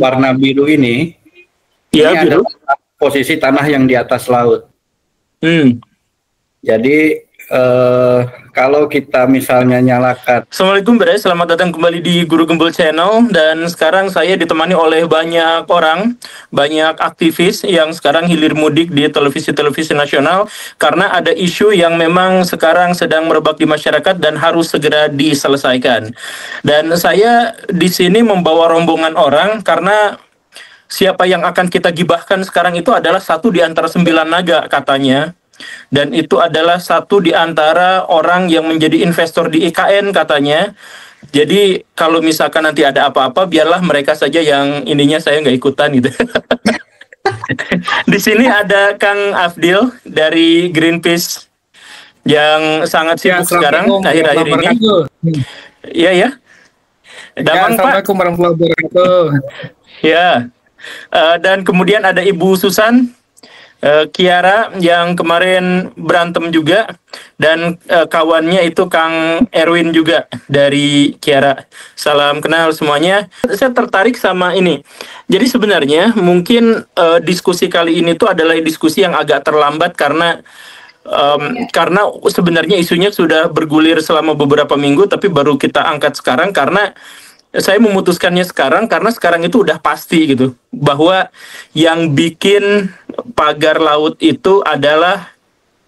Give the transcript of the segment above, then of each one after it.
warna biru ini, ya, ini biru. adalah posisi tanah yang di atas laut. Jadi kalau kita misalnya nyalakan. Assalamualaikum Bray, selamat datang kembali di Guru Gembul Channel. Dan sekarang saya ditemani oleh banyak orang, banyak aktivis yang sekarang hilir mudik di televisi-televisi nasional karena ada isu yang memang sekarang sedang merebak di masyarakat dan harus segera diselesaikan. Dan saya di sini membawa rombongan orang karena siapa yang akan kita gibahkan sekarang itu adalah satu di antara 9 naga katanya. Dan itu adalah satu di antara orang yang menjadi investor di IKN katanya. Jadi kalau misalkan nanti ada apa-apa, biarlah mereka saja yang ininya, saya nggak ikutan gitu. Di sini ada Kang Afdil dari Greenpeace yang sangat sibuk sekarang akhir-akhir ini. Iya ya. Damang Pak. Assalamualaikum warahmatullahi wabarakatuh. Ya. Dan kemudian ada Ibu Susan Kiara yang kemarin berantem juga, dan kawannya itu Kang Erwin juga dari Kiara. Salam kenal semuanya. Saya tertarik sama ini. Jadi sebenarnya mungkin diskusi kali ini tuh adalah diskusi yang agak terlambat karena sebenarnya isunya sudah bergulir selama beberapa minggu, tapi baru kita angkat sekarang karena saya memutuskannya sekarang karena sekarang itu udah pasti gitu bahwa yang bikin pagar laut itu adalah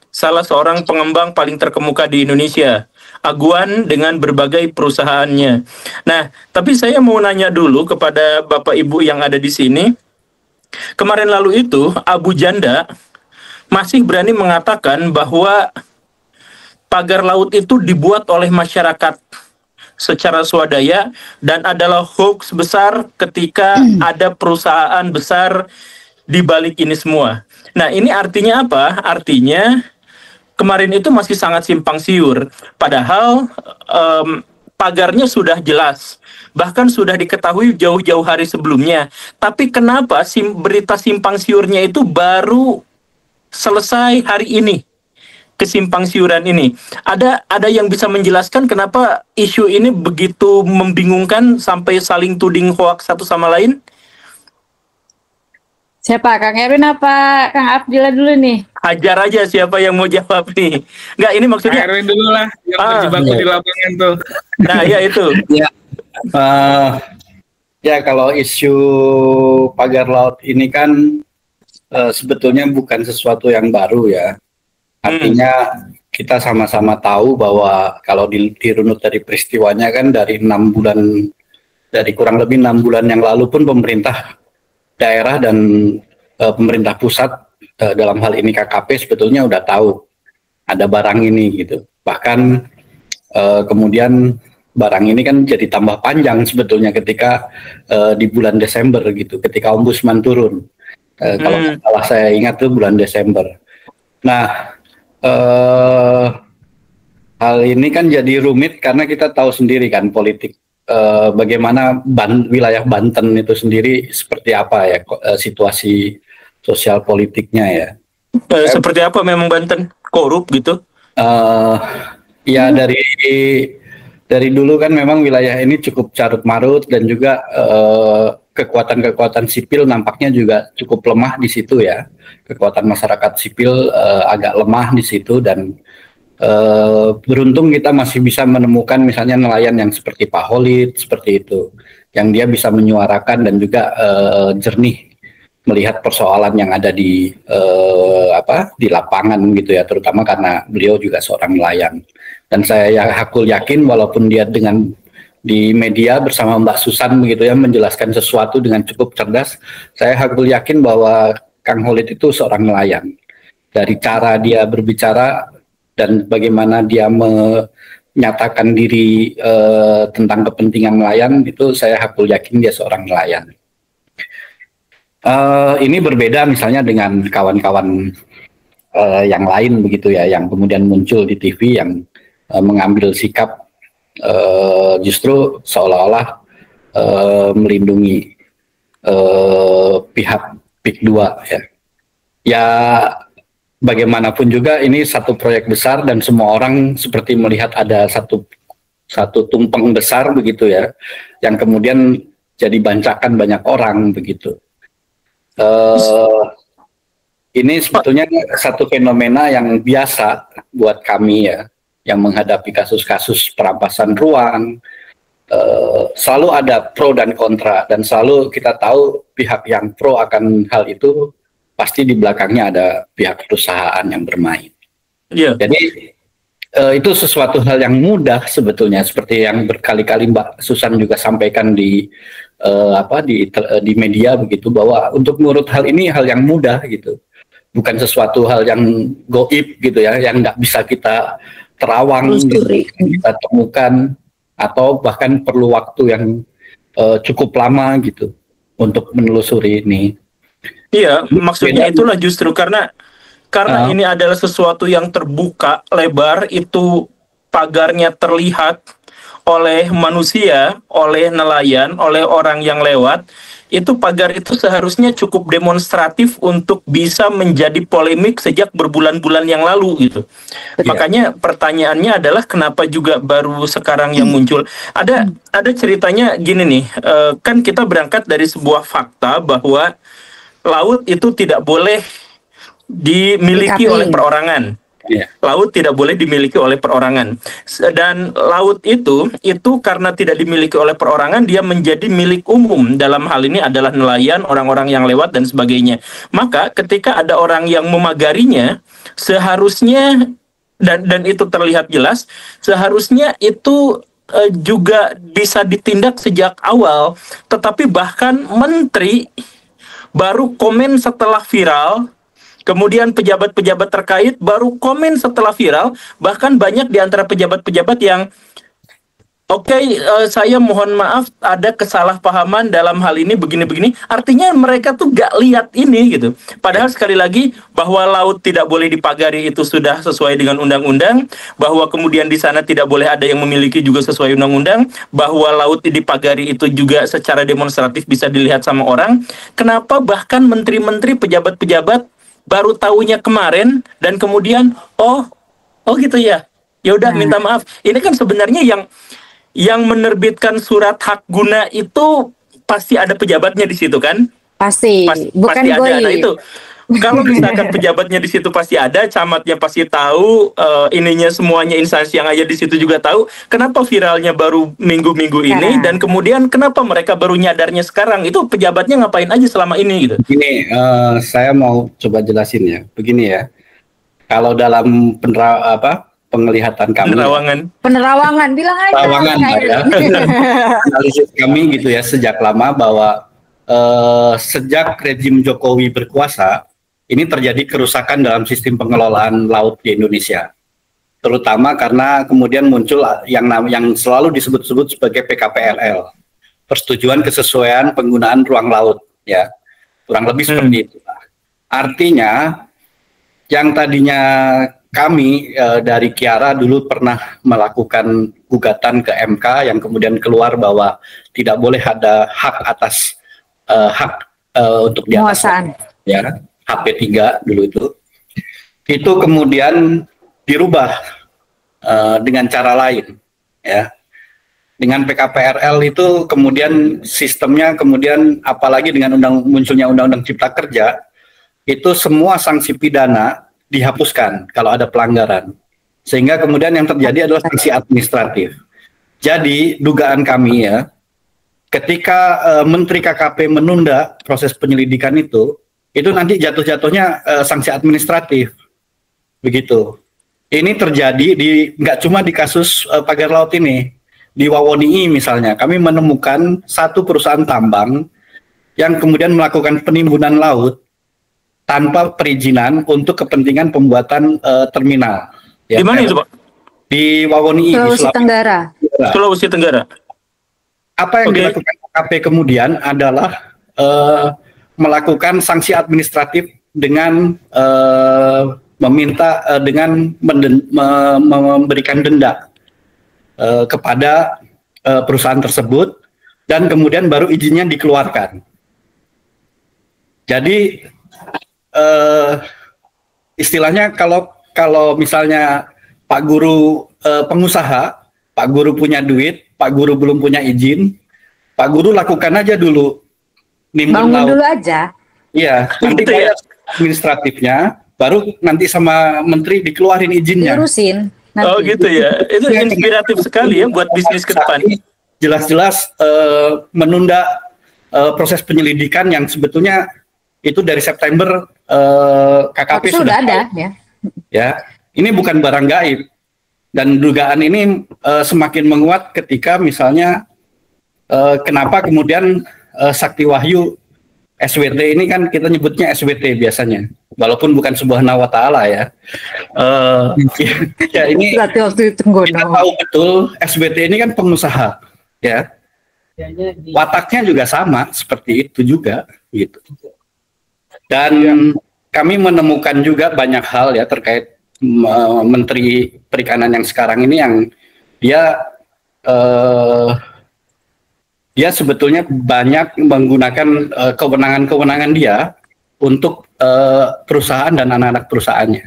salah seorang pengembang paling terkemuka di Indonesia, Aguan, dengan berbagai perusahaannya. Nah, tapi saya mau nanya dulu kepada Bapak Ibu yang ada di sini. Kemarin lalu itu Abu Janda masih berani mengatakan bahwa pagar laut itu dibuat oleh masyarakat secara swadaya dan adalah hoax besar ketika ada perusahaan besar di balik ini semua. Nah, ini artinya apa? Artinya kemarin itu masih sangat simpang siur. Padahal pagarnya sudah jelas, bahkan sudah diketahui jauh-jauh hari sebelumnya. Tapi kenapa berita simpang siurnya itu baru selesai hari ini? Kesimpang siuran ini. Ada yang bisa menjelaskan kenapa isu ini begitu membingungkan sampai saling tuding hoax satu sama lain? Siapa? Kang Erwin apa Kang Abdillah dulu nih? Hajar aja siapa yang mau jawab nih. Enggak, ini maksudnya Kang Erwin dulu lah, yang berjibaku di lapangan tuh. Nah, ya itu. Ya, kalau isu pagar laut ini kan sebetulnya bukan sesuatu yang baru ya. Artinya kita sama-sama tahu bahwa kalau dirunut dari peristiwanya kan dari kurang lebih 6 bulan yang lalu pun pemerintah daerah dan pemerintah pusat dalam hal ini KKP sebetulnya udah tahu ada barang ini gitu. Bahkan kemudian barang ini kan jadi tambah panjang sebetulnya ketika di bulan Desember gitu, ketika Ombudsman turun. Kalau salah saya ingat tuh bulan Desember. Nah, hal ini kan jadi rumit karena kita tahu sendiri kan politik bagaimana wilayah Banten itu sendiri seperti apa ya situasi sosial politiknya ya. Seperti apa memang Banten? Korup gitu? Ya dari dulu kan memang wilayah ini cukup carut marut dan juga kekuatan-kekuatan sipil nampaknya juga cukup lemah di situ ya. Kekuatan masyarakat sipil agak lemah di situ dan beruntung kita masih bisa menemukan misalnya nelayan yang seperti Pak Holid seperti itu, yang dia bisa menyuarakan dan juga jernih melihat persoalan yang ada di lapangan gitu ya, terutama karena beliau juga seorang nelayan. Dan saya hakul yakin walaupun dia di media bersama Mbak Susan begitu ya menjelaskan sesuatu dengan cukup cerdas, saya hakul yakin bahwa Kang Holid itu seorang nelayan. Dari cara dia berbicara dan bagaimana dia menyatakan diri tentang kepentingan nelayan, itu saya hakul yakin dia seorang nelayan. Ini berbeda misalnya dengan kawan-kawan yang lain begitu ya, yang kemudian muncul di TV yang mengambil sikap justru seolah-olah melindungi pihak PIK 2 ya. Ya bagaimanapun juga ini satu proyek besar dan semua orang seperti melihat ada satu tumpeng besar begitu ya, yang kemudian jadi bancakan banyak orang begitu. Ini sebetulnya satu fenomena yang biasa buat kami ya, yang menghadapi kasus-kasus perampasan ruang. Selalu ada pro dan kontra, dan selalu kita tahu pihak yang pro akan hal itu pasti di belakangnya ada pihak perusahaan yang bermain. Iya. Jadi itu sesuatu hal yang mudah sebetulnya, seperti yang berkali-kali Mbak Susan juga sampaikan di media begitu, bahwa untuk mengurut hal ini hal yang mudah gitu, bukan sesuatu hal yang goib gitu ya, yang nggak bisa kita terawang, gitu, kita temukan, atau bahkan perlu waktu yang cukup lama gitu untuk menelusuri ini. Iya, maksudnya itulah justru karena ini adalah sesuatu yang terbuka lebar, itu pagarnya terlihat oleh manusia, oleh nelayan, oleh orang yang lewat. Itu pagar itu seharusnya cukup demonstratif untuk bisa menjadi polemik sejak berbulan-bulan yang lalu gitu. Makanya pertanyaannya adalah kenapa juga baru sekarang yang muncul. Ada ceritanya gini nih, kan kita berangkat dari sebuah fakta bahwa laut itu tidak boleh dimiliki oleh perorangan. Laut tidak boleh dimiliki oleh perorangan. Dan laut itu karena tidak dimiliki oleh perorangan, dia menjadi milik umum. Dalam hal ini adalah nelayan, orang-orang yang lewat dan sebagainya. Maka ketika ada orang yang memagarinya, seharusnya dan itu terlihat jelas, seharusnya itu juga bisa ditindak sejak awal. Tetapi bahkan menteri baru komen setelah viral. Kemudian pejabat-pejabat terkait baru komen setelah viral, bahkan banyak di antara pejabat-pejabat yang saya mohon maaf ada kesalahpahaman dalam hal ini begini-begini. Artinya mereka tuh gak lihat ini gitu. Padahal sekali lagi bahwa laut tidak boleh dipagari itu sudah sesuai dengan undang-undang, bahwa kemudian di sana tidak boleh ada yang memiliki juga sesuai undang-undang, bahwa laut dipagari itu juga secara demonstratif bisa dilihat sama orang. Kenapa bahkan menteri-menteri, pejabat-pejabat baru tahunya kemarin dan kemudian oh gitu ya. Ya udah minta maaf. Ini kan sebenarnya yang menerbitkan surat hak guna itu pasti ada pejabatnya di situ kan? Pasti bukan pasti goib. ada. Nah itu kalau misalkan pejabatnya di situ pasti ada, camatnya pasti tahu, ininya semuanya instansi yang ada di situ juga tahu. Kenapa viralnya baru minggu-minggu ini dan kemudian kenapa mereka baru nyadarnya sekarang? Itu pejabatnya ngapain aja selama ini gitu? Begini, saya mau coba jelasin ya. Begini ya, kalau dalam penglihatan kami, penerawangan bilang aja. Penerawangan ya. Analisis kami gitu ya sejak lama bahwa sejak rejim Jokowi berkuasa, ini terjadi kerusakan dalam sistem pengelolaan laut di Indonesia. Terutama karena kemudian muncul yang selalu disebut-sebut sebagai PKPRL, Persetujuan Kesesuaian Penggunaan Ruang Laut, ya. Kurang lebih seperti itu. Artinya yang tadinya kami dari Kiara dulu pernah melakukan gugatan ke MK yang kemudian keluar bahwa tidak boleh ada hak atas untuk di atas, ya, HP3 dulu itu kemudian dirubah dengan cara lain, ya. Dengan PKPRL itu kemudian sistemnya kemudian apalagi dengan munculnya Undang-Undang Cipta Kerja, itu semua sanksi pidana dihapuskan kalau ada pelanggaran. Sehingga kemudian yang terjadi adalah sanksi administratif. Jadi dugaan kami ya, ketika Menteri KKP menunda proses penyelidikan itu nanti jatuhnya sanksi administratif, begitu. Ini terjadi nggak cuma di kasus pagar laut ini, di Wawonii misalnya, kami menemukan satu perusahaan tambang yang kemudian melakukan penimbunan laut tanpa perizinan untuk kepentingan pembuatan terminal. Ya, di mana itu Pak? Di Wawonii, Sulawesi Tenggara. Apa yang dilakukan KKP kemudian adalah melakukan sanksi administratif dengan memberikan denda kepada perusahaan tersebut dan kemudian baru izinnya dikeluarkan. Jadi istilahnya kalau misalnya Pak Guru pengusaha, Pak Guru punya duit, Pak Guru belum punya izin, Pak Guru lakukan aja dulu nimbun Bangun laut. dulu aja. Iya, nanti Gitu ya? bayar administratifnya, baru nanti sama menteri dikeluarin izinnya. Diurusin nanti. Oh gitu ya. Itu inspiratif sekali ya buat bisnis ke depan. Jelas-jelas menunda proses penyelidikan yang sebetulnya itu dari September KKP Tapi sudah ada ya. ya. Ini bukan barang gaib, dan dugaan ini semakin menguat ketika misalnya kenapa kemudian Sakti Wahyu SWT ini kan kita nyebutnya SWT biasanya, walaupun bukan sebuah nama ta'ala ya. Ya ini Berarti waktu itu kita tahu betul SWT ini kan pengusaha, ya. Wataknya juga sama seperti itu juga, gitu. Dan kami menemukan juga banyak hal ya terkait Menteri Perikanan yang sekarang ini yang dia sebetulnya banyak menggunakan kewenangan-kewenangan dia untuk perusahaan dan anak-anak perusahaannya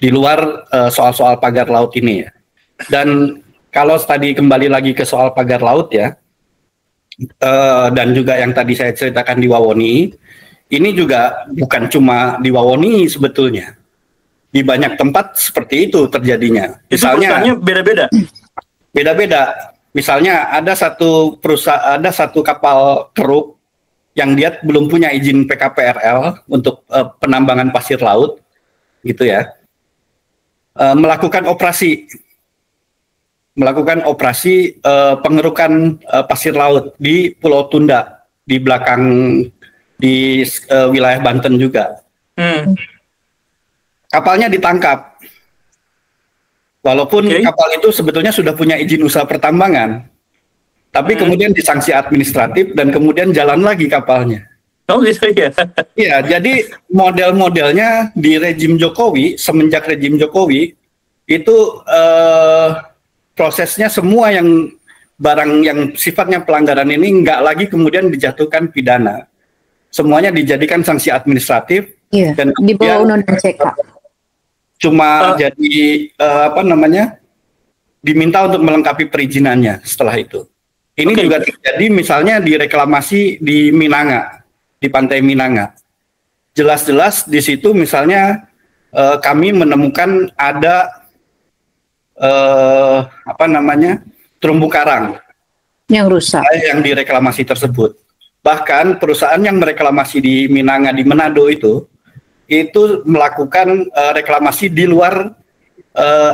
di luar soal-soal pagar laut ini ya. Dan kalau tadi kembali lagi ke soal pagar laut ya, dan juga yang tadi saya ceritakan di Wawoni, ini juga bukan cuma di Wawoni sebetulnya. Di banyak tempat seperti itu terjadinya. Itu perusahaannya beda-beda? Beda-beda. Misalnya ada satu perusahaan, ada satu kapal keruk yang dia belum punya izin PKPRL untuk penambangan pasir laut, gitu ya. Melakukan operasi pengerukan pasir laut di Pulau Tunda, di belakang di wilayah Banten juga. Kapalnya ditangkap, walaupun kapal itu sebetulnya sudah punya izin usaha pertambangan, tapi kemudian disanksi administratif dan kemudian jalan lagi kapalnya. Oh gitu ya? Iya, jadi model-modelnya di rejim Jokowi, semenjak rejim Jokowi, itu prosesnya semua yang barang yang sifatnya pelanggaran ini nggak lagi kemudian dijatuhkan pidana. Semuanya dijadikan sanksi administratif. Iya, dan di bawah undang-undang CK. Cuma jadi diminta untuk melengkapi perizinannya setelah itu. Ini juga terjadi misalnya di reklamasi di Minanga, di pantai Minanga. Jelas-jelas di situ misalnya kami menemukan ada terumbu karang yang rusak, yang direklamasi tersebut. Bahkan perusahaan yang mereklamasi di Minanga di Manado itu melakukan reklamasi di luar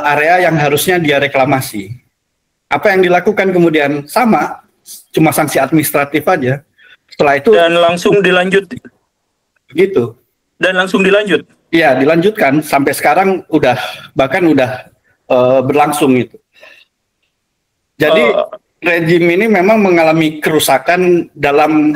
area yang harusnya dia reklamasi. Apa yang dilakukan kemudian sama, cuma sanksi administratif aja. Setelah itu dan langsung dilanjut. Begitu. Dan langsung dilanjut. Iya, dilanjutkan sampai sekarang bahkan udah berlangsung itu. Jadi rejim ini memang mengalami kerusakan dalam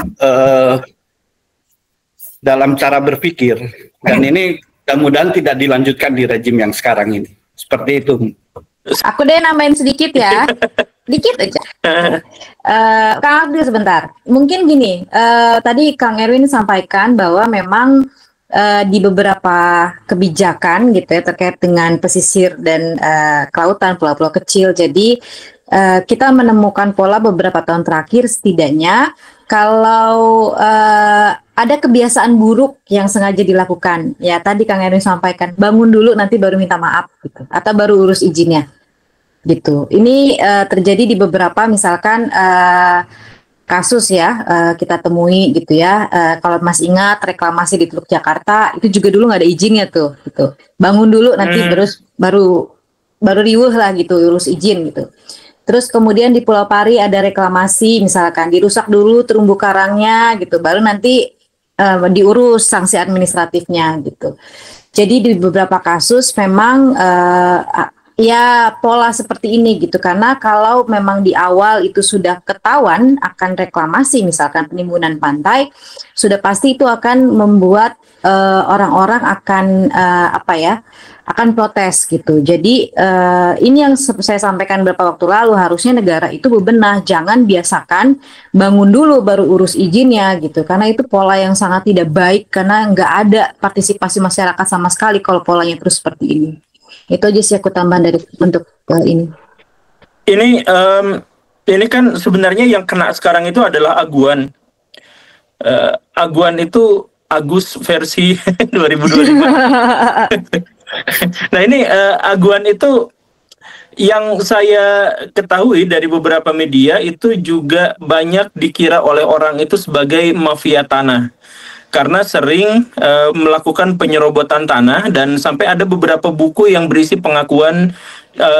cara berpikir, dan ini mudah-mudahan tidak dilanjutkan di rejim yang sekarang ini. Seperti itu. Aku deh nambahin sedikit ya, dikit aja. Kang Abdul sebentar. Mungkin gini, tadi Kang Erwin sampaikan bahwa memang di beberapa kebijakan gitu ya terkait dengan pesisir dan kelautan, pulau-pulau kecil. Jadi kita menemukan pola beberapa tahun terakhir setidaknya kalau ada kebiasaan buruk yang sengaja dilakukan, ya tadi Kang Erwin sampaikan, bangun dulu nanti baru minta maaf gitu, atau baru urus izinnya gitu. Ini terjadi di beberapa misalkan kasus ya kita temui gitu ya. Kalau masih ingat reklamasi di Teluk Jakarta itu juga dulu nggak ada izinnya tuh gitu. Bangun dulu nanti terus baru riuh lah gitu urus izin gitu. Terus kemudian di Pulau Pari ada reklamasi misalkan dirusak dulu terumbu karangnya gitu, baru nanti diurus sanksi administratifnya gitu. Jadi di beberapa kasus memang ya pola seperti ini gitu, karena kalau memang di awal itu sudah ketahuan akan reklamasi misalkan penimbunan pantai, sudah pasti itu akan membuat orang-orang akan akan protes gitu. Jadi ini yang saya sampaikan beberapa waktu lalu, harusnya negara itu bebenah, jangan biasakan bangun dulu baru urus izinnya gitu, karena itu pola yang sangat tidak baik, karena nggak ada partisipasi masyarakat sama sekali kalau polanya terus seperti ini. Itu aja sih aku tambahan dari untuk ini. Ini Ini kan sebenarnya yang kena sekarang itu adalah aguan. Aguan itu Agus versi 2025. Nah ini aguan itu yang saya ketahui dari beberapa media itu juga banyak dikira oleh orang itu sebagai mafia tanah. Karena sering melakukan penyerobotan tanah dan sampai ada beberapa buku yang berisi pengakuan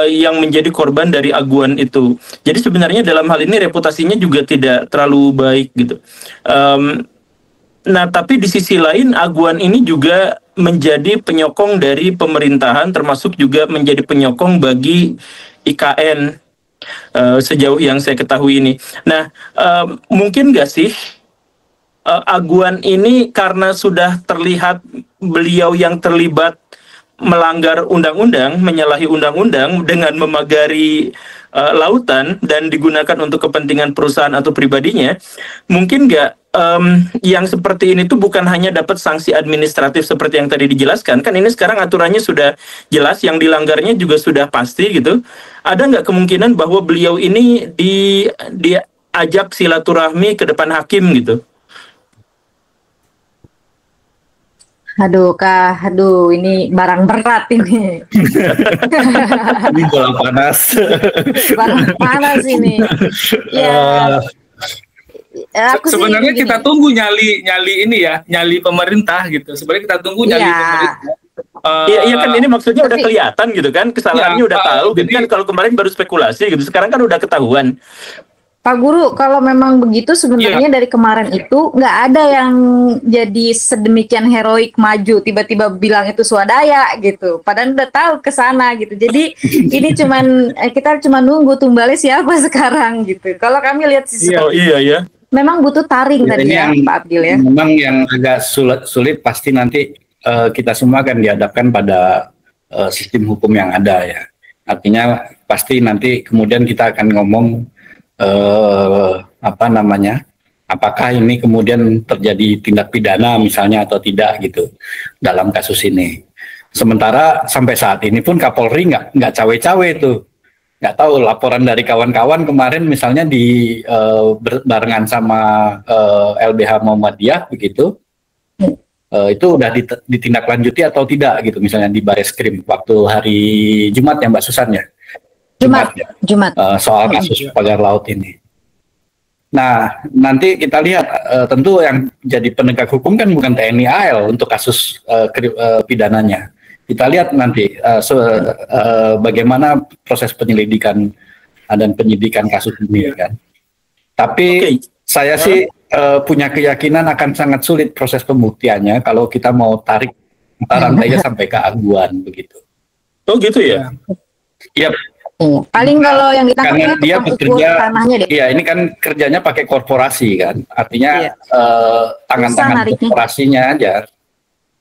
yang menjadi korban dari aguan itu. Jadi sebenarnya dalam hal ini reputasinya juga tidak terlalu baik gitu. Nah, tapi di sisi lain aguan ini juga menjadi penyokong dari pemerintahan, termasuk juga menjadi penyokong bagi IKN sejauh yang saya ketahui ini. Nah, mungkin nggak sih aguan ini karena sudah terlihat beliau yang terlibat melanggar undang-undang, menyalahi undang-undang dengan memagari lautan dan digunakan untuk kepentingan perusahaan atau pribadinya, mungkin nggak yang seperti ini tuh bukan hanya dapat sanksi administratif seperti yang tadi dijelaskan, kan ini sekarang aturannya sudah jelas, yang dilanggarnya juga sudah pasti gitu. Ada nggak kemungkinan bahwa beliau ini diajak silaturahmi ke depan hakim gitu? Aduh Kak, ini barang berat ini. Ini bola panas. Barang panas ini. Ya. Aku Sebenarnya sih kita gini. tunggu nyali ini ya, nyali pemerintah gitu. Sebenarnya kita tunggu nyali Iya. pemerintah. Iya kan ini maksudnya udah Tapi- kelihatan gitu kan, kesalahannya Ya, udah tahu. Gitu jadi- kan kalau kemarin baru spekulasi gitu, sekarang kan udah ketahuan. Pak Guru, kalau memang begitu sebenarnya dari kemarin itu nggak ada yang jadi sedemikian heroik maju tiba-tiba bilang itu swadaya gitu. Padahal udah tahu ke sana gitu. Jadi ini kita cuma nunggu tumbalnya siapa sekarang gitu. Kalau kami lihat sih Oh iya ya. memang butuh taring Ya, tadi ini ya yang- Pak Abdil ya. Memang yang agak sulit pasti nanti kita semua akan dihadapkan pada sistem hukum yang ada ya. Artinya pasti nanti kemudian kita akan ngomong apakah ini kemudian terjadi tindak pidana misalnya atau tidak gitu dalam kasus ini. Sementara sampai saat ini pun Kapolri nggak cawe-cawe tuh. Nggak tahu laporan dari kawan-kawan kemarin misalnya barengan sama LBH Muhammadiyah begitu, itu udah ditindaklanjuti atau tidak gitu, misalnya di Bareskrim waktu hari Jumat ya Mbak Susan ya. Jumat. Soal kasus pagar laut ini. Nah, nanti kita lihat tentu yang jadi penegak hukum kan bukan TNI AL untuk kasus pidananya. Kita lihat nanti bagaimana proses penyelidikan dan penyidikan kasus ini kan. Tapi saya sih punya keyakinan akan sangat sulit proses pembuktiannya kalau kita mau tarik rantainya sampai ke aguan begitu. Oh gitu ya. Iya. Iya. Paling kalau yang ditangkap Karena dia bekerja, tanahnya deh. iya ini kan kerjanya pakai korporasi kan, artinya Iya. tangan-tangan nariknya. korporasinya aja,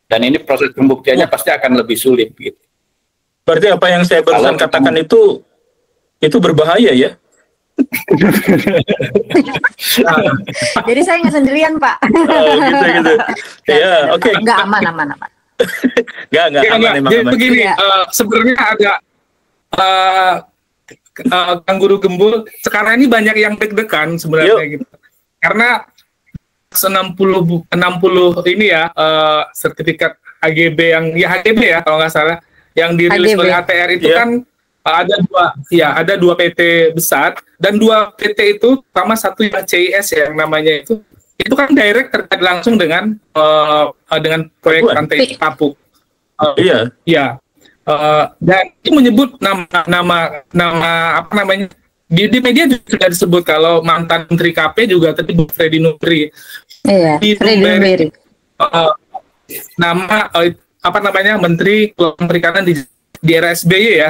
dan ini proses pembuktiannya pasti akan lebih sulit gitu. Berarti apa yang saya barusan Kalau katakan itu berbahaya ya? Jadi saya nggak sendirian Pak. Oh, gitu. Ya, oke. Nggak aman. Nggak Ya, aman enggak. emang Jadi aman. begini, Iya. sebenarnya agak Kang Guru Gembul, sekarang ini banyak yang deg-degan sebenarnya gitu. Karena 60 ini ya sertifikat HGB yang HGB ya kalau nggak salah yang dirilis HGB. oleh ATR itu Iya. kan ada dua PT besar dan dua PT itu sama satu yang CIS ya, yang namanya itu kan direct terkait langsung dengan proyek Aguan. Rantai Kapuk. Iya. Ya, dan itu menyebut nama apa namanya di media juga sudah disebut kalau mantan Menteri KP juga tadi Bu Freddy Nupri. Iya. Di Freddy Numberi. Nama apa namanya Menteri Kelautan Perikanan di era SBY ya,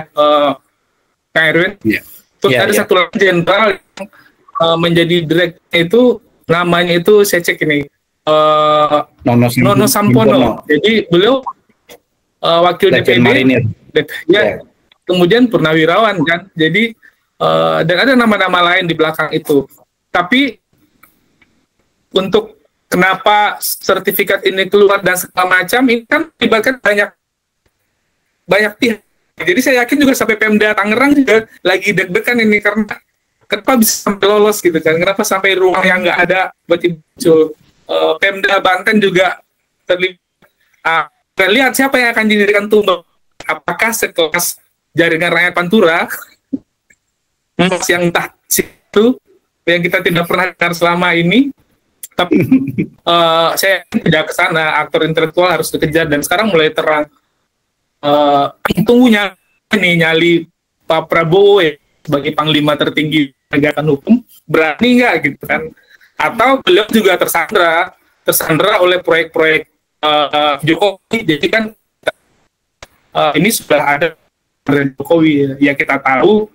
Kang Erwin. Iya. Terus Iya, ada iya. satu lagi jenderal yang menjadi direktur itu namanya itu saya cek ini Nono Sampono. Jadi beliau wakil Legend DPD, Marinir. ya, kemudian purnawirawan kan. Jadi dan ada nama-nama lain di belakang itu. Tapi untuk kenapa sertifikat ini keluar dan segala macam ini kan melibatkan banyak pihak. Jadi saya yakin juga sampai Pemda Tangerang juga lagi deg-degan ini karena kenapa bisa sampai lolos gitu kan? Kenapa sampai ruang yang nggak ada berarti muncul? Pemda Banten juga terlihat siapa yang akan didirikan tumbal. Apakah sekelas Jaringan Rakyat Pantura yang entah situ yang kita tidak pernah dengar selama ini, tapi saya tidak ke sana. Aktor intelektual harus dikejar dan sekarang mulai terang. Tunggunya ini nyali Pak Prabowo ya, sebagai panglima tertinggi penegakan hukum, berani nggak gitu kan? Atau beliau juga tersandra oleh proyek-proyek Jokowi. Jadi kan ini sudah ada Jokowi ya, kita tahu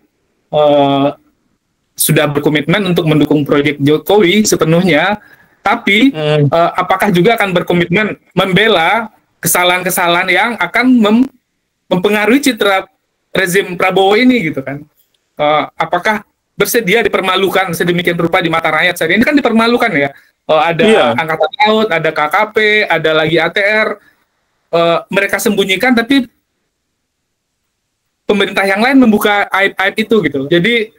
sudah berkomitmen untuk mendukung proyek Jokowi sepenuhnya, tapi apakah juga akan berkomitmen membela kesalahan-kesalahan yang akan mempengaruhi citra rezim Prabowo ini gitu kan? Apakah bersedia dipermalukan sedemikian rupa di mata rakyat? Saat ini kan dipermalukan ya. Ada Angkatan Laut, ada KKP, ada lagi ATR. Mereka sembunyikan, tapi pemerintah yang lain membuka aib-aib itu gitu. Jadi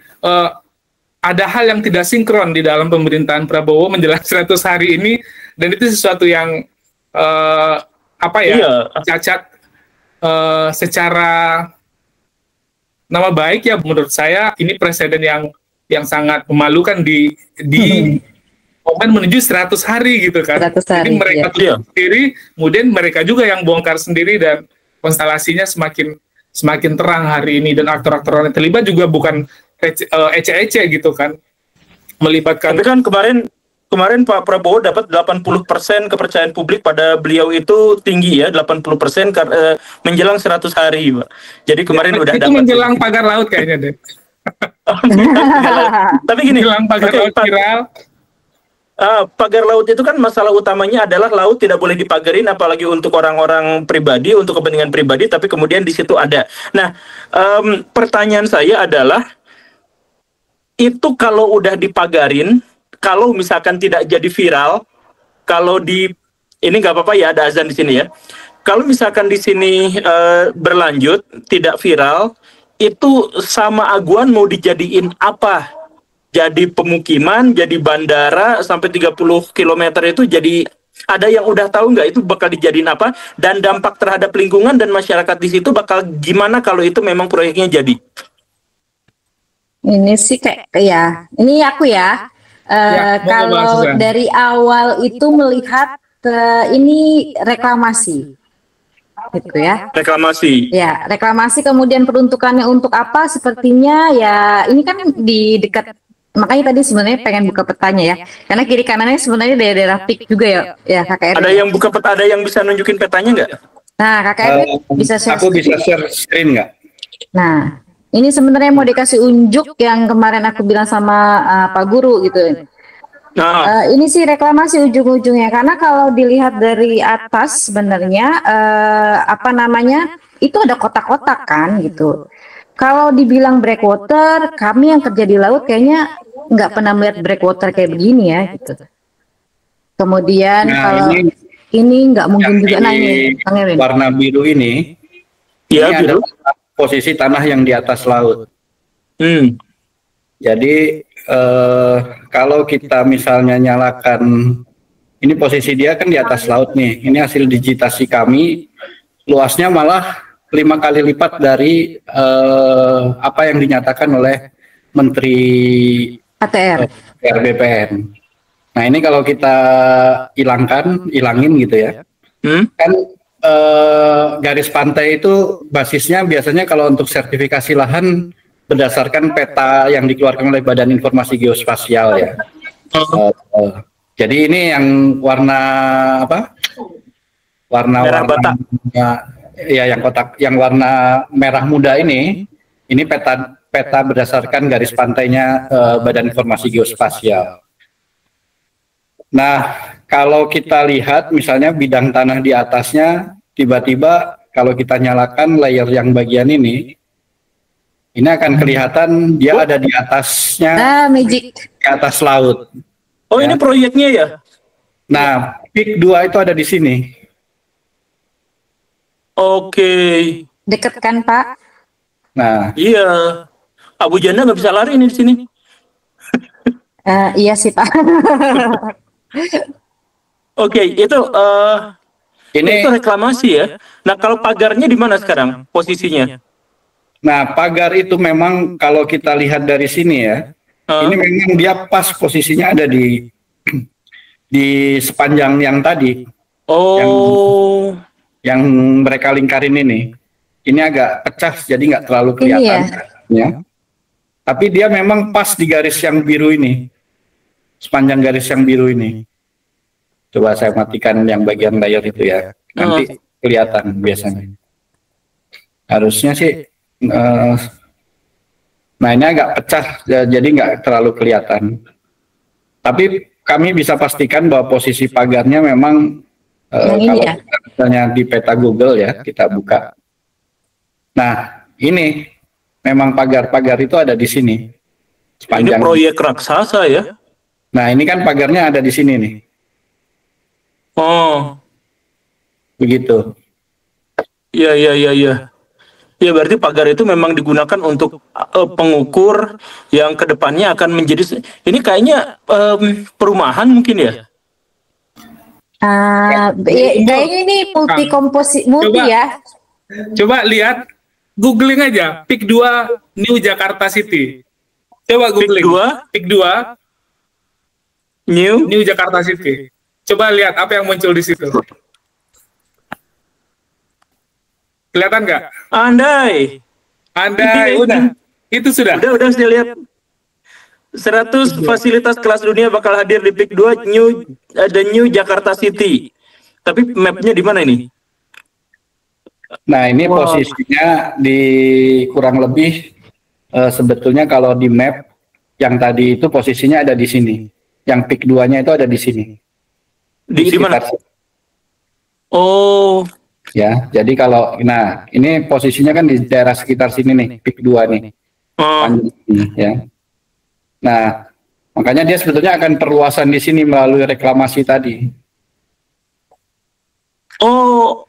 ada hal yang tidak sinkron di dalam pemerintahan Prabowo menjelang 100 hari ini, dan itu sesuatu yang cacat secara nama baik ya. Menurut saya ini presiden yang sangat memalukan di momen menuju 100 hari gitu kan. 100 hari, jadi mereka sendiri, kemudian mereka juga yang bongkar sendiri, dan konstelasinya semakin terang hari ini, dan aktor-aktor yang terlibat juga bukan ece-ece gitu kan, melibatkan. Tapi kan kemarin Pak Prabowo dapat 80% kepercayaan publik pada beliau itu tinggi ya, 80% menjelang 100 hari, Pak. Jadi kemarin udah itu dapat. Menjelang pagar laut kayaknya deh. Tapi gini, menjelang pagar laut viral. Pagar laut itu kan masalah utamanya adalah laut tidak boleh dipagarin, apalagi untuk orang-orang pribadi, untuk kepentingan pribadi, tapi kemudian di situ ada. Nah, pertanyaan saya adalah, itu kalau udah dipagarin, kalau misalkan tidak jadi viral, kalau ini nggak apa-apa ya, ada azan di sini ya. Kalau misalkan di sini berlanjut, tidak viral, itu sama Aguan mau dijadiin apa? Jadi pemukiman, jadi bandara, sampai 30 km itu jadi, ada yang udah tahu nggak itu bakal dijadiin apa? Dan dampak terhadap lingkungan dan masyarakat di situ bakal gimana kalau itu memang proyeknya jadi? Ini sih ini aku ya. Kalau dari awal itu melihat ini reklamasi, gitu ya. Reklamasi. Ya, reklamasi, kemudian peruntukannya untuk apa? Sepertinya ya ini kan di dekat, makanya tadi sebenarnya pengen buka petanya ya, karena kiri kanannya sebenarnya daerah PIK juga ya KKR. Ada yang buka peta, ada yang bisa nunjukin petanya nggak? Nah, KKR bisa share. Aku bisa share screen nggak? Nah, ini sebenarnya mau dikasih unjuk yang kemarin aku bilang sama Pak Guru gitu. Ini sih reklamasi ujung-ujungnya, karena kalau dilihat dari atas sebenarnya itu ada kotak-kotak kan gitu. Kalau dibilang breakwater, kami yang kerja di laut kayaknya nggak pernah melihat breakwater kayak begini ya gitu. Kemudian kalau ini nggak mungkin juga. Nah ini warna biru ini adalah posisi tanah yang di atas laut. Jadi kalau kita misalnya nyalakan, ini posisi dia kan di atas laut nih. Ini hasil digitasi kami, luasnya malah 5 kali lipat dari apa yang dinyatakan oleh Menteri ATR BPN. Nah ini kalau kita ilangin gitu ya, kan garis pantai itu basisnya biasanya kalau untuk sertifikasi lahan berdasarkan peta yang dikeluarkan oleh Badan Informasi Geospasial ya. Jadi ini yang warna apa? Warna bata. Ya, yang warna merah muda ini peta berdasarkan garis pantainya Badan Informasi Geospasial. Nah, kalau kita lihat misalnya bidang tanah di atasnya, tiba-tiba kalau kita nyalakan layer yang bagian ini akan kelihatan dia ada di atasnya, magic. Di atas laut. Oh, ya. Ini proyeknya ya? Nah, PIK 2 itu ada di sini. Oke. Deket kan Pak? Nah, iya. Abu Janda nggak bisa lari ini di sini. Iya sih Pak. Oke, itu Ini, itu reklamasi ya. Nah, kalau pagarnya di mana sekarang posisinya? nah pagar itu memang kalau kita lihat dari sini ya, ini memang dia pas posisinya ada di sepanjang yang tadi, Oh, yang mereka lingkarin ini. Ini agak pecah jadi nggak terlalu Ini kelihatan, ya. Tapi dia memang pas di garis yang biru ini, sepanjang garis yang biru ini. Coba saya matikan yang bagian layar itu ya, nanti kelihatan biasanya. Harusnya sih, nah ini agak pecah, jadi nggak terlalu kelihatan. Tapi kami bisa pastikan bahwa posisi pagarnya memang, kalau kita misalnya di peta Google ya, kita buka. Nah, ini memang pagar-pagar itu ada di sini. ini Sepanjang. proyek raksasa ya? Nah, ini kan pagarnya ada di sini nih. Oh, Begitu. iya. Ya berarti pagar itu memang digunakan untuk pengukur yang kedepannya akan menjadi. Ini kayaknya perumahan mungkin ya? Kayaknya ini multi ya. Coba lihat, googling aja, PIK 2 New Jakarta City. Coba googling. PIK 2 New Jakarta City. Coba lihat apa yang muncul di situ. Kelihatan nggak? Andai, Udah. Itu sudah. Udah saya lihat. 100 fasilitas kelas dunia bakal hadir di PIK 2 New Jakarta City. Tapi mapnya di mana ini? Nah, ini posisinya di kurang lebih, sebetulnya kalau di map yang tadi itu posisinya ada di sini. Yang PIK 2-nya itu ada di sini. Di mana? sekitar- Oh, Ya, jadi kalau, nah ini posisinya kan di daerah sekitar sini nih, PIK 2 nih. Panjang ini, ya. Nah, makanya dia sebetulnya akan perluasan di sini melalui reklamasi tadi. oh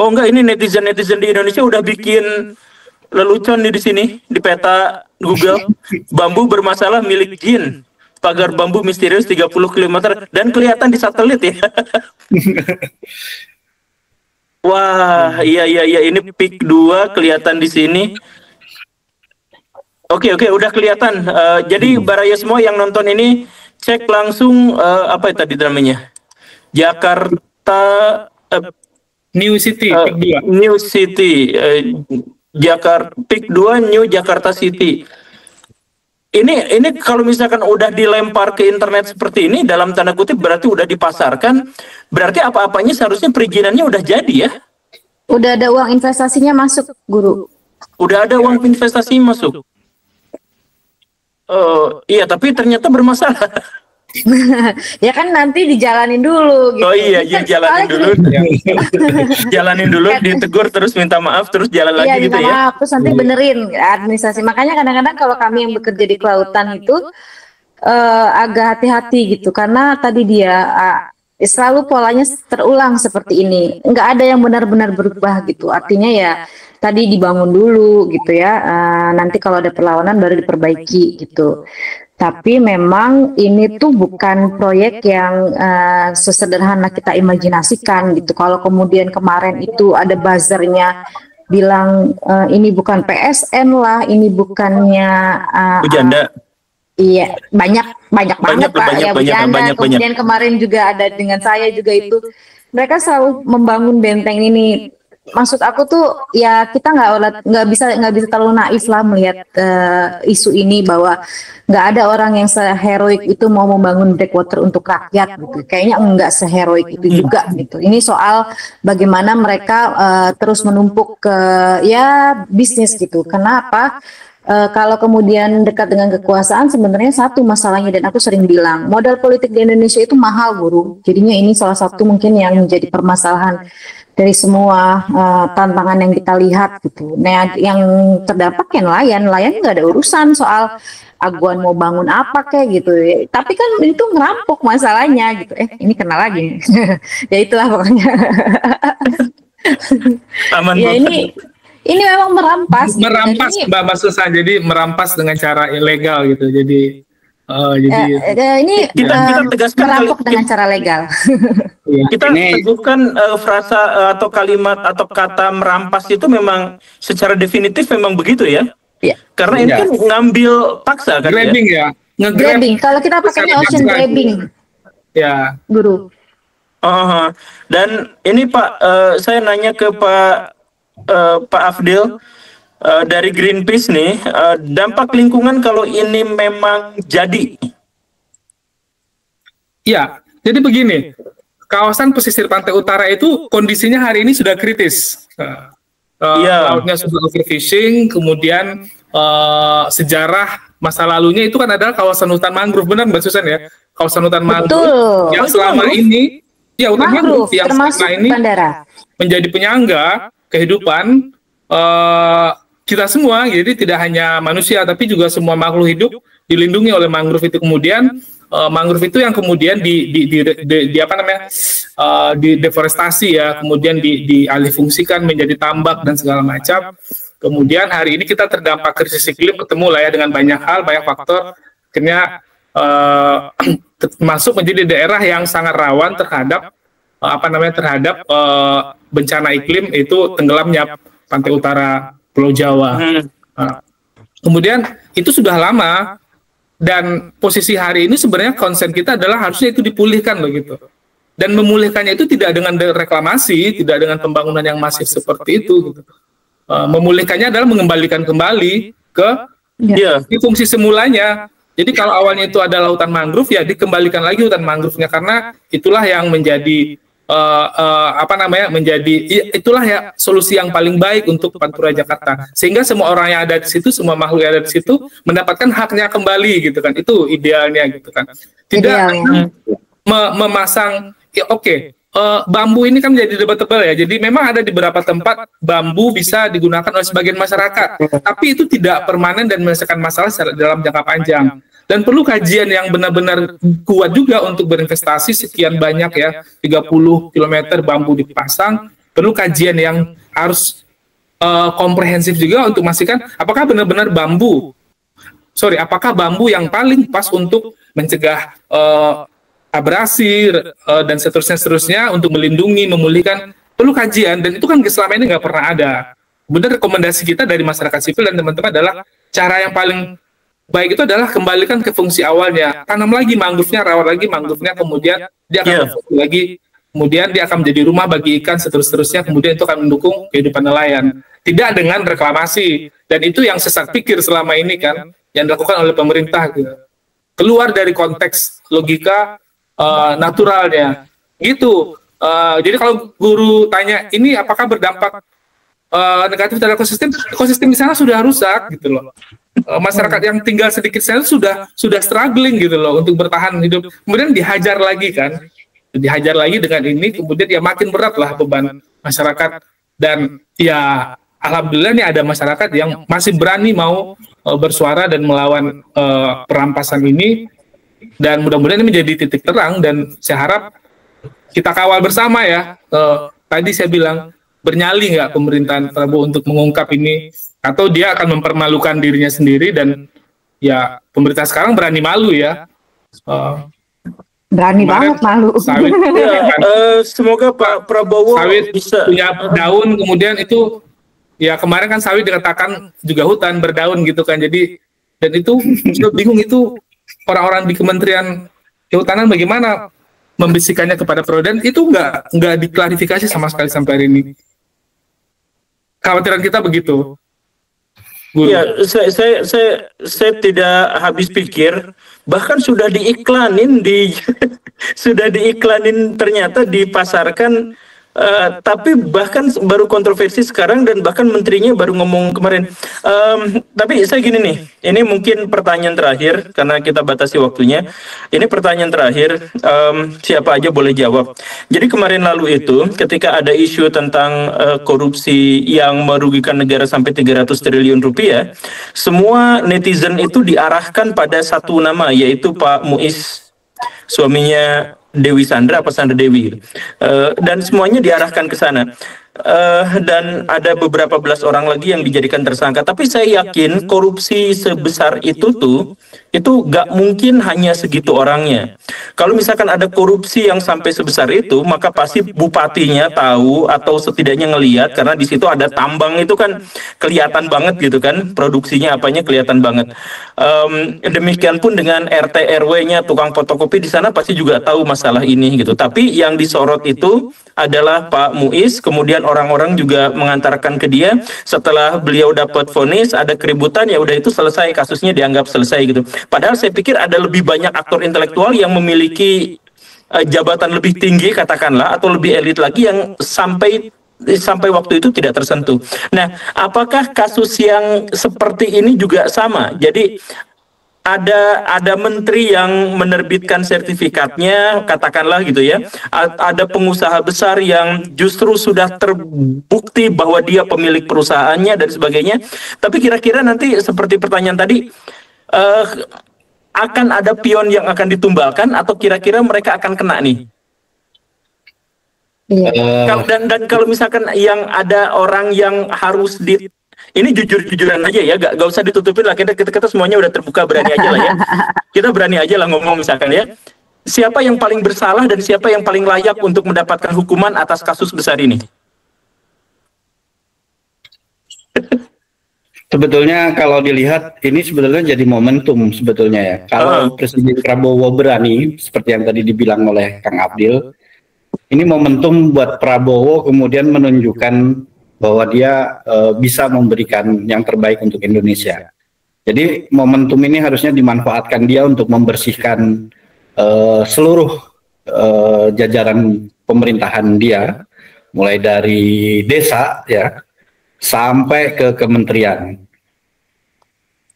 enggak, ini netizen di Indonesia udah bikin lelucon di sini di peta Google. Bambu bermasalah milik jin. Pagar bambu misterius 30 km dan kelihatan di satelit ya. Wah, iya ini PIK 2 kelihatan di sini. Oke, udah kelihatan. Jadi baraya semua yang nonton ini cek langsung apa tadi namanya? Jakarta New City, PIK 2. New City, Jakarta PIK 2 New Jakarta City. Ini kalau misalkan udah dilempar ke internet seperti ini, dalam tanda kutip berarti udah dipasarkan, berarti apa-apanya seharusnya perizinannya udah jadi ya? Udah ada uang investasinya masuk, Guru. Udah ada uang investasi masuk. Iya, tapi ternyata bermasalah. Ya kan nanti dijalanin dulu gitu. Oh iya, jalanin dulu. Jalanin dulu, Kan- ditegur terus minta maaf terus jalan Iya, lagi gitu minta ya. maaf, terus nanti benerin administrasi. Makanya kadang-kadang kalau kami yang bekerja di kelautan itu agak hati-hati gitu, karena tadi dia selalu polanya terulang seperti ini. Nggak ada yang benar-benar berubah gitu. Artinya ya tadi dibangun dulu gitu ya. Nanti kalau ada perlawanan baru diperbaiki gitu. Tapi memang ini tuh bukan proyek yang sesederhana kita imajinasikan gitu. Kalau kemudian kemarin itu ada buzzernya bilang ini bukan PSN lah, ini bukannya Janda. iya, banyak banget Pak ya bercanda. Kemudian banyak. kemarin juga ada dengan saya juga itu. Mereka selalu membangun benteng ini. Maksud aku tuh ya kita nggak bisa terlalu naif lah melihat isu ini bahwa nggak ada orang yang seheroik itu mau membangun breakwater untuk rakyat gitu. Kayaknya nggak seheroik itu juga gitu. Ini soal bagaimana mereka terus menumpuk ke ya bisnis gitu. Kenapa? Kalau kemudian dekat dengan kekuasaan sebenarnya satu masalahnya, dan aku sering bilang modal politik di Indonesia itu mahal, Guru. Jadinya ini salah satu mungkin yang menjadi permasalahan dari semua tantangan yang kita lihat gitu. Nah, yang terdampak ya nelayan nggak ada urusan soal aguan mau bangun apa kayak gitu. Tapi kan itu ngerampok masalahnya gitu. Ini kena lagi. Ya itulah pokoknya. Aman Ya Ini memang merampas. Merampas, Ini, Mbak Susan. Jadi merampas dengan cara ilegal gitu. Jadi ini kita tegaskan merampok dengan cara legal. kita teguhkan frasa atau kalimat atau kata merampas itu memang secara definitif memang begitu ya. Iya. Karena ini kan ngambil paksa kan grabbing ya. Grabbing. Kalau kita pakainya ocean grabbing. Ya. Guru. Dan ini Pak, saya nanya ke Pak Afdil dari Greenpeace nih, dampak lingkungan kalau ini memang jadi. Ya, jadi begini, kawasan pesisir pantai utara itu kondisinya hari ini sudah kritis. Lautnya sudah overfishing, kemudian sejarah masa lalunya itu kan adalah kawasan hutan mangrove, benar Mbak Susan ya? Kawasan hutan mangrove yang selama ini, ya hutan mangrove yang selama ini menjadi penyangga kehidupan kita semua, jadi tidak hanya manusia tapi juga semua makhluk hidup dilindungi oleh mangrove itu. Kemudian mangrove itu yang kemudian dideforestasi ya, kemudian dialihfungsikan menjadi tambak dan segala macam. Kemudian hari ini kita terdampak krisis iklim, ketemu lah ya dengan banyak hal, banyak faktor, akhirnya masuk menjadi daerah yang sangat rawan terhadap terhadap bencana iklim, itu tenggelamnya pantai utara Pulau Jawa. Kemudian itu sudah lama, dan posisi hari ini sebenarnya konsen kita adalah harusnya itu dipulihkan begitu. Dan memulihkannya itu tidak dengan reklamasi, tidak dengan pembangunan yang masif seperti itu gitu. Memulihkannya adalah mengembalikan kembali ke fungsi semulanya. Jadi kalau awalnya itu adalah hutan mangrove, ya dikembalikan lagi hutan mangrove-nya, karena itulah yang menjadi itulah ya solusi yang paling baik untuk Pantura Jakarta, sehingga semua orang yang ada di situ, semua makhluk yang ada di situ mendapatkan haknya kembali gitu kan. Itu idealnya gitu kan. Tidak memasang bambu ini kan menjadi debatable ya. Jadi memang ada di beberapa tempat bambu bisa digunakan oleh sebagian masyarakat, tapi itu tidak permanen dan menyelesaikan masalah dalam jangka panjang. Dan perlu kajian yang benar-benar kuat juga untuk berinvestasi sekian banyak ya, 30 km bambu dipasang. Perlu kajian yang harus komprehensif juga untuk memastikan apakah benar-benar apakah bambu yang paling pas untuk mencegah abrasi dan seterusnya untuk melindungi, memulihkan. Perlu kajian, dan itu kan selama ini nggak pernah ada. Benar, rekomendasi kita dari masyarakat sipil dan teman-teman adalah cara yang paling baik itu adalah kembalikan ke fungsi awalnya. Tanam lagi mangrove-nya, rawat lagi mangrove-nya, kemudian dia akan berfungsi lagi, kemudian dia akan menjadi rumah bagi ikan, seterusnya, kemudian itu akan mendukung kehidupan nelayan. Tidak dengan reklamasi. Dan itu yang sesat pikir selama ini kan, yang dilakukan oleh pemerintah. Gitu. Keluar dari konteks logika naturalnya. Gitu. Jadi kalau guru tanya, ini apakah berdampak negatif terhadap ekosistem di sana sudah rusak gitu loh. Masyarakat yang tinggal sedikit sana sudah struggling gitu loh untuk bertahan hidup. Kemudian dihajar lagi dengan ini, kemudian ya makin berat lah beban masyarakat. Dan ya alhamdulillah nih ada masyarakat yang masih berani mau bersuara dan melawan perampasan ini, dan mudah-mudahan ini menjadi titik terang, dan saya harap kita kawal bersama ya. Tadi saya bilang, bernyali nggak pemerintahan Prabowo untuk mengungkap ini, atau dia akan mempermalukan dirinya sendiri, dan ya pemerintah sekarang berani malu ya. Berani banget malu. Sawit, semoga Pak Prabowo sawit bisa punya daun, kemudian itu ya kemarin kan sawit dikatakan juga hutan berdaun gitu kan. Jadi, dan itu sudah bingung itu orang-orang di Kementerian Kehutanan bagaimana membisikannya kepada Presiden, itu nggak diklarifikasi sama sekali sampai hari ini. Kekhawatiran kita begitu. Ya, saya tidak habis pikir, bahkan sudah diiklanin sudah diiklanin, ternyata dipasarkan, tapi bahkan baru kontroversi sekarang, dan bahkan menterinya baru ngomong kemarin. Tapi saya gini nih, ini mungkin pertanyaan terakhir karena kita batasi waktunya. Ini pertanyaan terakhir, siapa aja boleh jawab. Jadi kemarin lalu itu ketika ada isu tentang korupsi yang merugikan negara sampai 300 triliun rupiah, semua netizen itu diarahkan pada satu nama, yaitu Pak Muiz, suaminya Dewi Sandra apa Sandra Dewi, dan semuanya diarahkan ke sana. dan ada beberapa belas orang lagi yang dijadikan tersangka. Tapi saya yakin korupsi sebesar itu gak mungkin hanya segitu orangnya. Kalau misalkan ada korupsi yang sampai sebesar itu, maka pasti bupatinya tahu atau setidaknya ngelihat, karena di situ ada tambang, itu kan kelihatan banget gitu kan, produksinya apanya kelihatan banget. Demikian pun dengan RT RW-nya, tukang fotokopi di sana pasti juga tahu masalah ini gitu. Tapi yang disorot itu adalah Pak Muiz, kemudian orang-orang juga mengantarkan ke dia. Setelah beliau dapat vonis, ada keributan, ya udah itu selesai, kasusnya dianggap selesai gitu. Padahal saya pikir ada lebih banyak aktor intelektual yang memiliki jabatan lebih tinggi katakanlah, atau lebih elit lagi yang sampai waktu itu tidak tersentuh. Nah, apakah kasus yang seperti ini juga sama? Jadi ada menteri yang menerbitkan sertifikatnya, katakanlah gitu ya. Ada pengusaha besar yang justru sudah terbukti bahwa dia pemilik perusahaannya dan sebagainya. Tapi kira-kira nanti seperti pertanyaan tadi, akan ada pion yang akan ditumbalkan atau kira-kira mereka akan kena nih? Dan kalau misalkan yang ada orang yang harus ini jujur-jujuran aja ya, gak usah ditutupin lah, kita semuanya udah terbuka, berani aja lah ya. Kita berani aja lah ngomong misalkan ya. Siapa yang paling bersalah dan siapa yang paling layak untuk mendapatkan hukuman atas kasus besar ini? Sebetulnya kalau dilihat ini sebetulnya jadi momentum sebetulnya ya. Kalau Presiden Prabowo berani, seperti yang tadi dibilang oleh Kang Abdil, ini momentum buat Prabowo kemudian menunjukkan bahwa dia bisa memberikan yang terbaik untuk Indonesia. Jadi momentum ini harusnya dimanfaatkan dia untuk membersihkan seluruh jajaran pemerintahan dia, mulai dari desa ya sampai ke kementerian.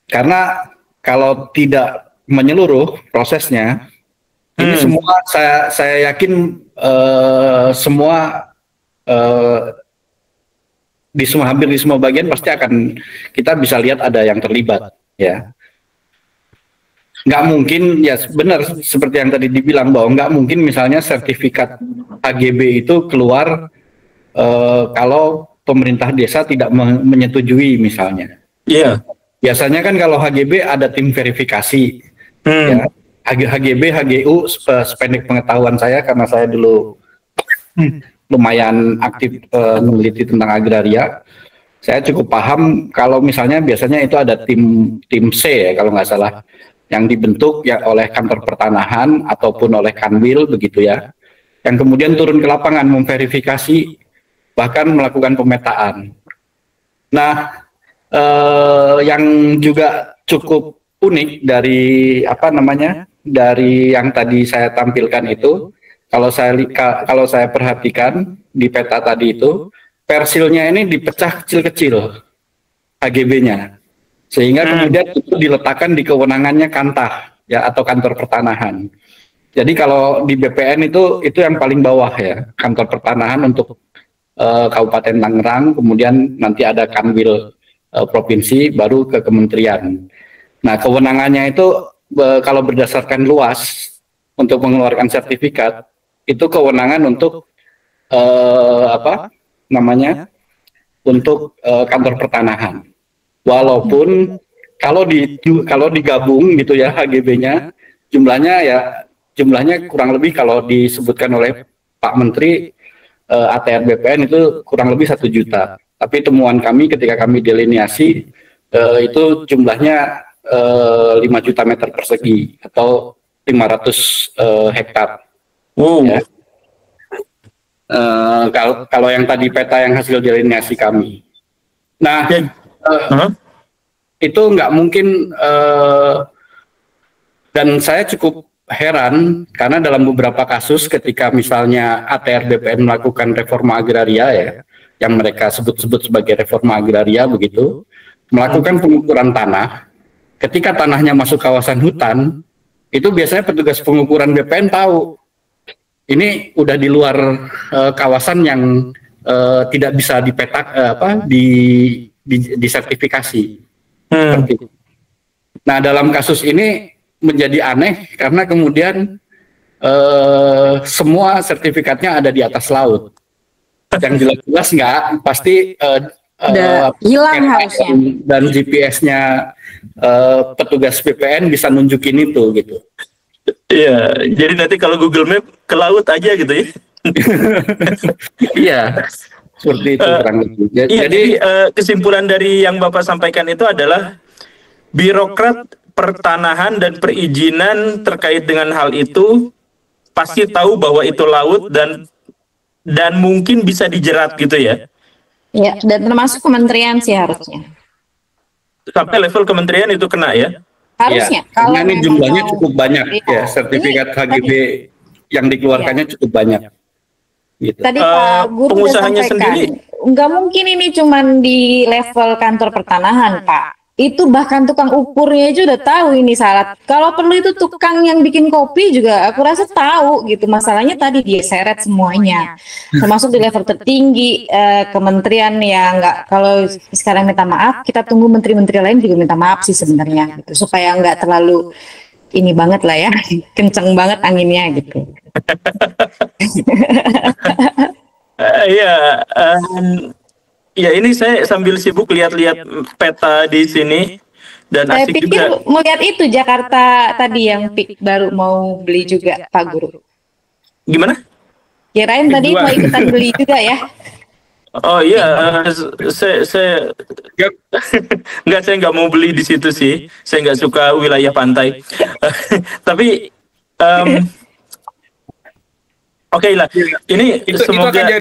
Karena kalau tidak menyeluruh prosesnya, ini semua saya yakin semua hampir di semua bagian pasti akan kita bisa lihat ada yang terlibat ya. Nggak mungkin ya, benar seperti yang tadi dibilang bahwa nggak mungkin misalnya sertifikat HGB itu keluar kalau pemerintah desa tidak menyetujui misalnya. Iya. Biasanya kan kalau HGB ada tim verifikasi. Ya. HGB, HGU sependek pengetahuan saya, karena saya dulu lumayan aktif meneliti tentang agraria, saya cukup paham kalau misalnya biasanya itu ada tim C ya kalau nggak salah, yang dibentuk ya oleh kantor pertanahan ataupun oleh Kanwil begitu ya, yang kemudian turun ke lapangan memverifikasi bahkan melakukan pemetaan. Nah, yang juga cukup unik dari dari yang tadi saya tampilkan itu, kalau saya perhatikan di peta tadi itu, persilnya ini dipecah kecil-kecil HGB-nya, sehingga kemudian itu diletakkan di kewenangannya Kantah ya, atau kantor pertanahan. Jadi kalau di BPN itu yang paling bawah ya, kantor pertanahan untuk Kabupaten Tangerang, kemudian nanti ada Kanwil provinsi, baru ke kementerian. Nah, kewenangannya itu kalau berdasarkan luas untuk mengeluarkan sertifikat, itu kewenangan untuk untuk kantor pertanahan. Walaupun kalau digabung gitu ya HGB-nya, jumlahnya kurang lebih kalau disebutkan oleh Pak Menteri, ATR BPN itu kurang lebih 1 juta. Tapi temuan kami ketika kami delineasi itu jumlahnya 5 juta meter persegi atau 500 hektar. Ya. Kalau yang tadi peta yang hasil delineasi kami. Nah, itu nggak mungkin, dan saya cukup heran karena dalam beberapa kasus ketika misalnya ATR BPN melakukan reforma agraria ya, yang mereka sebut-sebut sebagai reforma agraria begitu, melakukan pengukuran tanah, ketika tanahnya masuk kawasan hutan, itu biasanya petugas pengukuran BPN tahu ini udah di luar kawasan yang tidak bisa dipetak disertifikasi. Seperti itu. Nah, dalam kasus ini menjadi aneh karena kemudian semua sertifikatnya ada di atas laut. Yang jelas-jelas nggak, pasti Udah hilang peta harusnya. dan GPS-nya petugas BPN bisa nunjukin itu gitu. Iya, jadi nanti kalau Google Map ke laut aja gitu ya. Iya, seperti itu kurang lebih. Iya, Jadi jadi kesimpulan dari yang Bapak sampaikan itu adalah birokrat pertanahan dan perizinan terkait dengan hal itu pasti tahu bahwa itu laut dan mungkin bisa dijerat gitu ya. Ya, dan termasuk kementerian sih harusnya. Sampai level kementerian itu kena ya. Harusnya. ya, karena ini memang jumlahnya mau- cukup banyak Iya. ya, sertifikat Ini HGB yang dikeluarkannya cukup banyak. Gitu. Tadi Pak Guru udah Pengusahanya sampaikan, sendiri? nggak mungkin ini cuman di level kantor pertanahan, Pak. Itu bahkan tukang ukurnya aja udah tahu ini salah. Kalau perlu itu tukang yang bikin kopi juga, aku rasa tahu gitu. Masalahnya tadi dia seret semuanya, termasuk di level tertinggi kementerian yang nggak. Kalau sekarang minta maaf, kita tunggu menteri-menteri lain juga minta maaf sih sebenarnya, gitu, supaya nggak terlalu ini banget lah ya, kenceng banget anginnya gitu. Iya, ya ini saya sambil sibuk lihat-lihat peta di sini dan Saya asik pikir juga. mau lihat itu Jakarta tadi yang PIK baru mau beli juga Pak Guru. Gimana? Kirain tadi Kedua. mau ikutan beli juga ya. Oh iya, saya nggak, saya nggak mau beli di situ sih. Saya nggak suka wilayah pantai. Tapi oke lah. Ini Itu semoga akan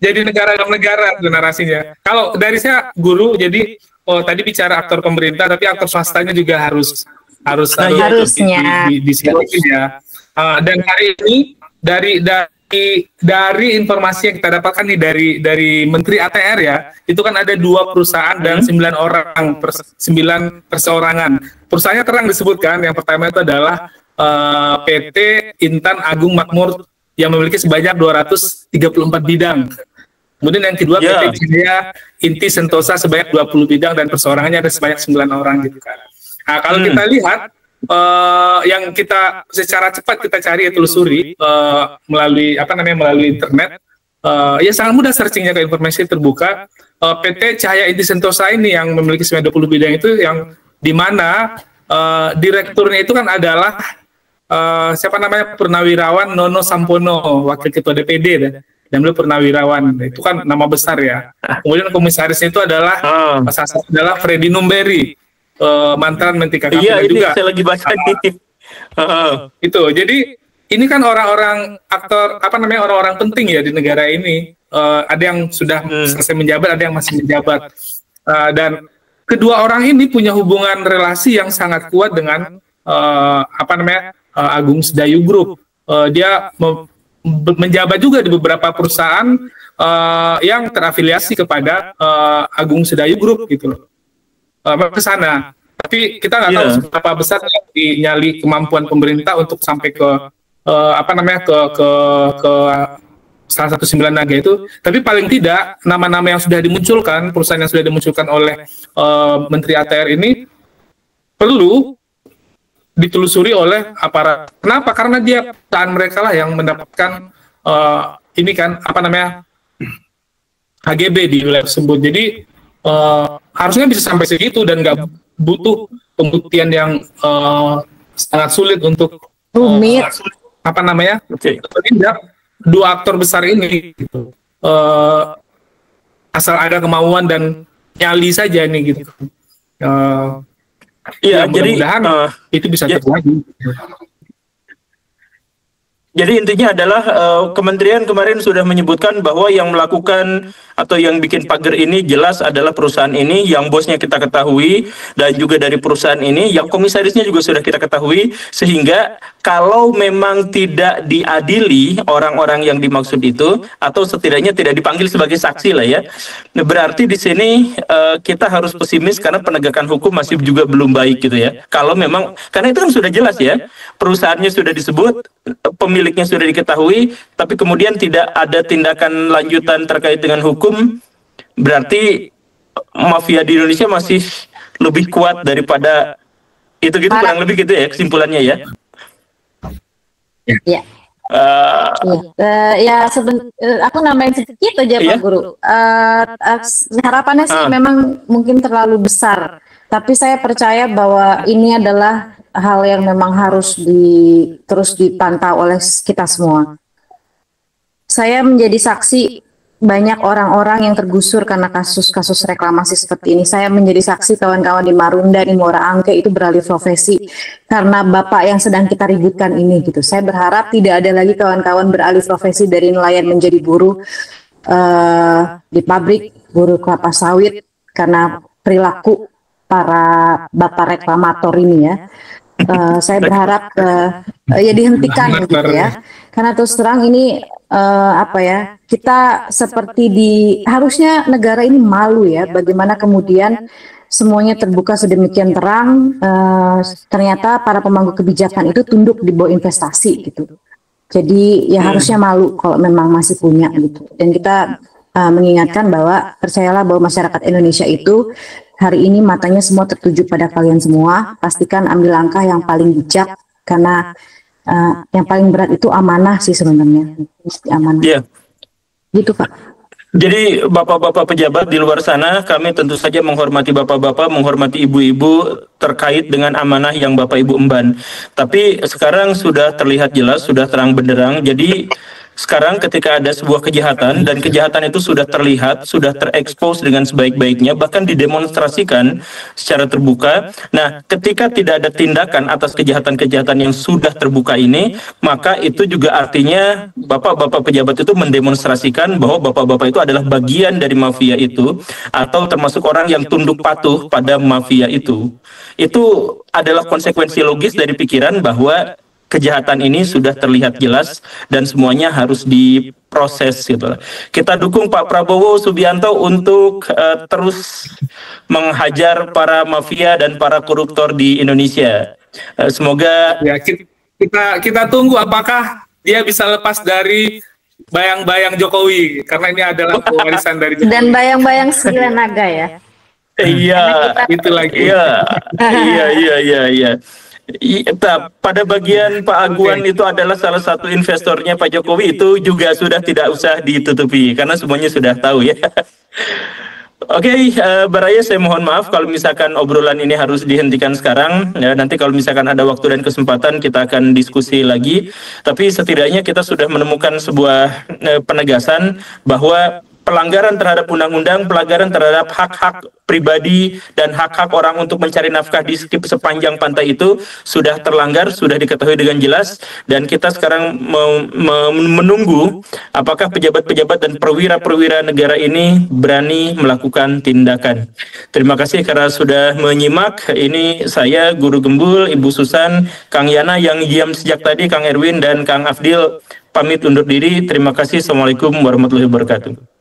jadi negara dalam negara itu narasinya. Kalau dari saya Guru, jadi tadi bicara aktor pemerintah, tapi aktor swastanya juga harus Harusnya. disiapin ya. Dan hari ini dari informasi yang kita dapatkan nih dari Menteri ATR ya, itu kan ada 2 perusahaan dan 9 orang 9 perseorangan. Perusahaannya terang disebutkan. Yang pertama itu adalah PT Intan Agung Makmur yang memiliki sebanyak 234 bidang. Kemudian yang kedua PT Jaya Inti Sentosa sebanyak 20 bidang dan perseorangannya ada sebanyak 9 orang gitu kan. Nah, kalau kita lihat yang kita secara cepat kita cari ya telusuri melalui internet, ya sangat mudah searchingnya ke informasi terbuka. PT Cahaya Inti Sentosa ini yang memiliki 20 bidang itu yang di mana direkturnya itu kan adalah siapa namanya, Purnawirawan Nono Sampono, wakil ketua DPD dan beliau Purnawirawan, itu kan nama besar ya. Kemudian komisarisnya itu adalah adalah Freddy Numberi, mantan Menteri KKP iya, ini juga. saya lagi baca nih. Itu. Jadi ini kan orang-orang aktor orang-orang penting ya di negara ini. Ada yang sudah selesai menjabat, ada yang masih menjabat. Dan kedua orang ini punya hubungan relasi yang sangat kuat dengan Agung Sedayu Group. Dia menjabat juga di beberapa perusahaan yang terafiliasi kepada Agung Sedayu Group gitu loh. Ke sana. Tapi kita nggak tahu seberapa besar nyali kemampuan pemerintah untuk sampai ke ke salah satu 9 naga itu. Tapi paling tidak nama-nama yang sudah dimunculkan, perusahaan yang sudah dimunculkan oleh Menteri ATR ini perlu ditelusuri oleh aparat. Kenapa? Karena dia perusahaan mereka lah yang mendapatkan HGB di wilayah tersebut. Jadi harusnya bisa sampai segitu dan nggak butuh pembuktian yang sangat sulit untuk Rumit. tidak dua aktor besar ini gitu. Asal ada kemauan dan nyali saja ini gitu. Iya, jadi mudah-mudahan itu bisa terjadi. Jadi intinya adalah kementerian kemarin sudah menyebutkan bahwa yang melakukan atau yang bikin pagar ini jelas adalah perusahaan ini, yang bosnya kita ketahui, dan juga dari perusahaan ini, yang komisarisnya juga sudah kita ketahui, sehingga kalau memang tidak diadili orang-orang yang dimaksud itu, atau setidaknya tidak dipanggil sebagai saksi lah ya, berarti di sini kita harus pesimis karena penegakan hukum masih juga belum baik gitu ya. Kalau memang, karena itu kan sudah jelas ya, perusahaannya sudah disebut, pemiliknya sudah diketahui, tapi kemudian tidak ada tindakan lanjutan terkait dengan hukum, berarti mafia di Indonesia masih lebih kuat daripada itu gitu, kurang lebih gitu ya kesimpulannya ya. Ya. Ya aku nambahin sedikit aja Pak Guru. Harapannya sih memang mungkin terlalu besar, tapi saya percaya bahwa ini adalah hal yang memang harus terus dipantau oleh kita semua. Saya menjadi saksi banyak orang-orang yang tergusur karena kasus-kasus reklamasi seperti ini. Saya menjadi saksi kawan-kawan di Marunda, di Muara Angke itu beralih profesi karena bapak yang sedang kita ributkan ini gitu. Saya berharap tidak ada lagi kawan-kawan beralih profesi dari nelayan menjadi buruh di pabrik, buruh kelapa sawit karena perilaku para bapak reklamator ini ya. Saya berharap ya dihentikan gitu ya. Karena terus terang ini kita seperti harusnya negara ini malu ya, bagaimana kemudian semuanya terbuka sedemikian terang, ternyata para pemangku kebijakan itu tunduk di bawah investasi gitu. Jadi ya harusnya malu kalau memang masih punya gitu. Dan kita mengingatkan bahwa percayalah bahwa masyarakat Indonesia itu hari ini matanya semua tertuju pada kalian semua. Pastikan ambil langkah yang paling bijak karena yang paling berat itu amanah sih sebenarnya. Amanah. Iya. Gitu Pak. Jadi bapak-bapak pejabat di luar sana, kami tentu saja menghormati bapak-bapak, menghormati ibu-ibu terkait dengan amanah yang bapak ibu emban. Tapi sekarang sudah terlihat jelas, sudah terang benderang. Jadi sekarang ketika ada sebuah kejahatan dan kejahatan itu sudah terlihat, sudah terekspos dengan sebaik-baiknya, bahkan didemonstrasikan secara terbuka. Nah, ketika tidak ada tindakan atas kejahatan-kejahatan yang sudah terbuka ini, maka itu juga artinya bapak-bapak pejabat itu mendemonstrasikan bahwa bapak-bapak itu adalah bagian dari mafia itu, atau termasuk orang yang tunduk patuh pada mafia itu. Itu adalah konsekuensi logis dari pikiran bahwa kejahatan ini sudah terlihat jelas dan semuanya harus diproses gitu. Kita dukung Pak Prabowo Subianto untuk terus menghajar para mafia dan para koruptor di Indonesia. Semoga ya, kita tunggu apakah dia bisa lepas dari bayang-bayang Jokowi, karena ini adalah warisan dari Jokowi. Dan bayang-bayang Sembilan Naga ya. Iya, itu lagi. Iya. Pada bagian Pak Aguan itu adalah salah satu investornya Pak Jokowi, itu juga sudah tidak usah ditutupi karena semuanya sudah tahu ya. Oke, Baraya, saya mohon maaf kalau misalkan obrolan ini harus dihentikan sekarang. Ya, nanti kalau misalkan ada waktu dan kesempatan kita akan diskusi lagi. Tapi setidaknya kita sudah menemukan sebuah penegasan bahwa pelanggaran terhadap undang-undang, pelanggaran terhadap hak-hak pribadi dan hak-hak orang untuk mencari nafkah di sepanjang pantai itu sudah terlanggar, sudah diketahui dengan jelas, dan kita sekarang menunggu apakah pejabat-pejabat dan perwira-perwira negara ini berani melakukan tindakan. Terima kasih karena sudah menyimak. Ini saya Guru Gembul, Ibu Susan, Kang Yana yang diam sejak tadi, Kang Erwin dan Kang Afdil pamit undur diri. Terima kasih. Assalamualaikum warahmatullahi wabarakatuh.